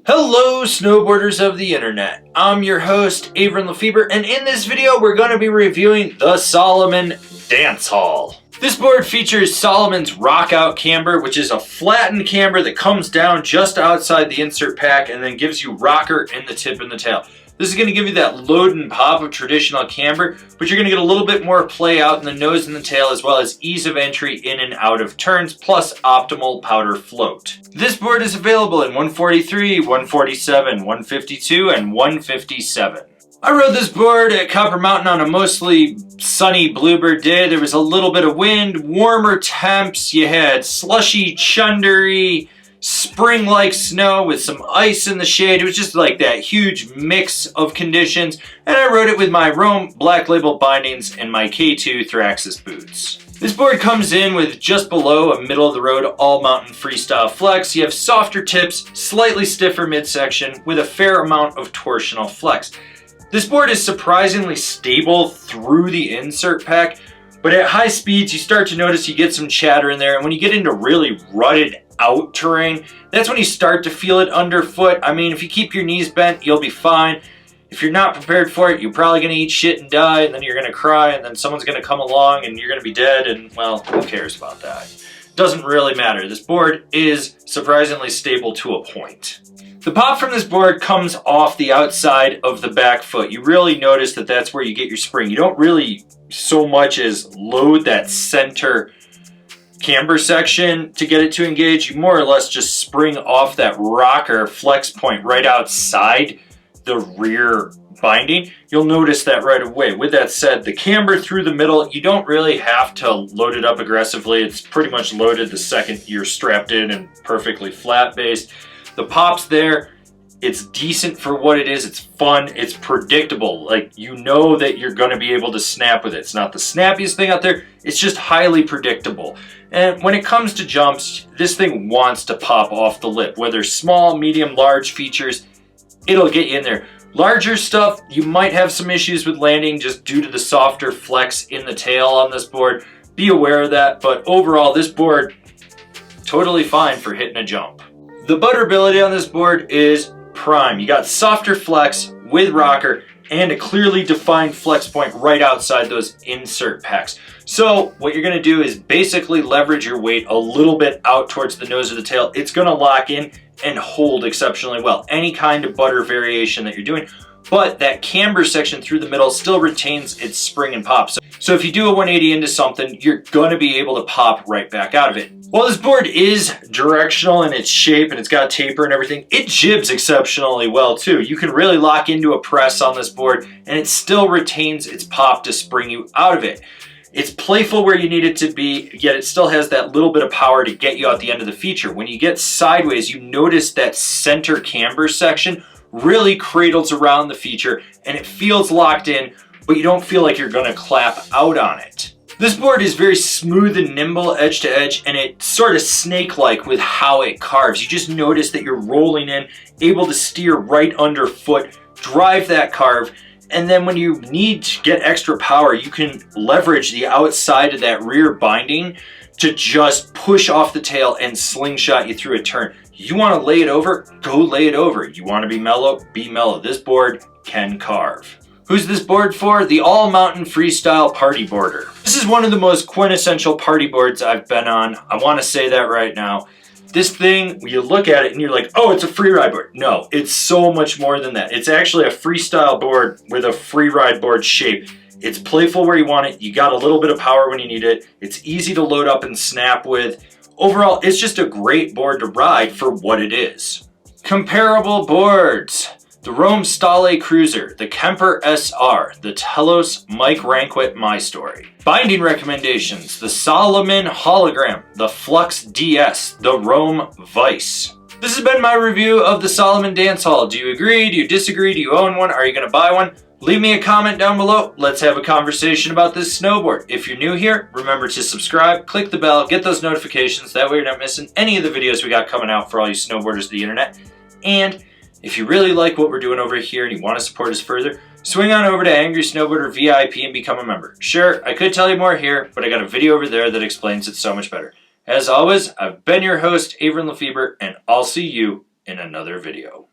Hello snowboarders of the internet, I'm your host Avran LeFeber, and in this video we're going to be reviewing the Salomon Dancehaul. This board features Salomon's Rock Out Camber, which is a flattened camber that comes down just outside the insert pack and then gives you rocker in the tip and the tail. This is going to give you that load and pop of traditional camber, but you're going to get a little bit more play out in the nose and the tail, as well as ease of entry in and out of turns, plus optimal powder float. This board is available in 143, 147, 152, and 157. I rode this board at Copper Mountain on a mostly sunny bluebird day. There was a little bit of wind, warmer temps, you had slushy, chundery, spring-like snow with some ice in the shade. It was just like that huge mix of conditions, and I rode it with my Rome Black Label bindings and my K2 Thraxis boots. This board comes in with just below a middle-of-the-road all-mountain freestyle flex. You have softer tips, slightly stiffer midsection, with a fair amount of torsional flex. This board is surprisingly stable through the insert pack, but at high speeds you start to notice you get some chatter in there, and when you get into really rutted out terrain, that's when you start to feel it underfoot. I mean, if you keep your knees bent, you'll be fine. If you're not prepared for it, you're probably going to eat shit and die, and then you're going to cry, and then someone's going to come along and you're going to be dead, and well, who cares about that? Doesn't really matter. This board is surprisingly stable to a point. The pop from this board comes off the outside of the back foot. You really notice that that's where you get your spring. You don't really so much as load that center camber section to get it to engage. You more or less just spring off that rocker flex point right outside the rear binding. You'll notice that right away. With that said, the camber through the middle, you don't really have to load it up aggressively. It's pretty much loaded the second you're strapped in and perfectly flat based. The pop's there. It's decent for what it is. It's fun. It's predictable. Like, you know that you're going to be able to snap with it. It's not the snappiest thing out there. It's just highly predictable. And when it comes to jumps, this thing wants to pop off the lip. Whether small, medium, large features, it'll get you in there. Larger stuff, you might have some issues with landing just due to the softer flex in the tail on this board. Be aware of that. But overall, this board, totally fine for hitting a jump. The butterability on this board is prime. You got softer flex with rocker and a clearly defined flex point right outside those insert packs. So what you're going to do is basically leverage your weight a little bit out towards the nose of the tail. It's going to lock in and hold exceptionally well. Any kind of butter variation that you're doing, but that camber section through the middle still retains its spring and pop. So if you do a 180 into something, you're going to be able to pop right back out of it. While this board is directional in its shape and it's got taper and everything, it jibs exceptionally well too. You can really lock into a press on this board and it still retains its pop to spring you out of it. It's playful where you need it to be, yet it still has that little bit of power to get you out the end of the feature. When you get sideways, you notice that center camber section really cradles around the feature and it feels locked in, but you don't feel like you're going to clap out on it. This board is very smooth and nimble edge to edge, and it's sort of snake-like with how it carves. You just notice that you're rolling in, able to steer right underfoot, drive that carve, and then when you need to get extra power, you can leverage the outside of that rear binding to just push off the tail and slingshot you through a turn. You want to lay it over? Go lay it over. You want to be mellow? Be mellow. This board can carve. Who's this board for? The all-mountain freestyle party boarder. This is one of the most quintessential party boards I've been on. I want to say that right now. This thing, when you look at it and you're like, oh, it's a free ride board. No, it's so much more than that. It's actually a freestyle board with a free ride board shape. It's playful where you want it. You got a little bit of power when you need it. It's easy to load up and snap with. Overall, it's just a great board to ride for what it is. Comparable boards. The Rome Stale Cruiser, the Kemper SR, the Telos Mike Ranquet My Story. Binding recommendations, the Salomon Hologram, the Flux DS, the Rome Vice. This has been my review of the Salomon Dancehaul. Do you agree? Do you disagree? Do you own one? Are you going to buy one? Leave me a comment down below. Let's have a conversation about this snowboard. If you're new here, remember to subscribe, click the bell, get those notifications. That way you're not missing any of the videos we got coming out for all you snowboarders of the internet. And if you really like what we're doing over here and you want to support us further, swing on over to Angry Snowboarder VIP and become a member. Sure, I could tell you more here, but I got a video over there that explains it so much better. As always, I've been your host, Avran LeFeber, and I'll see you in another video.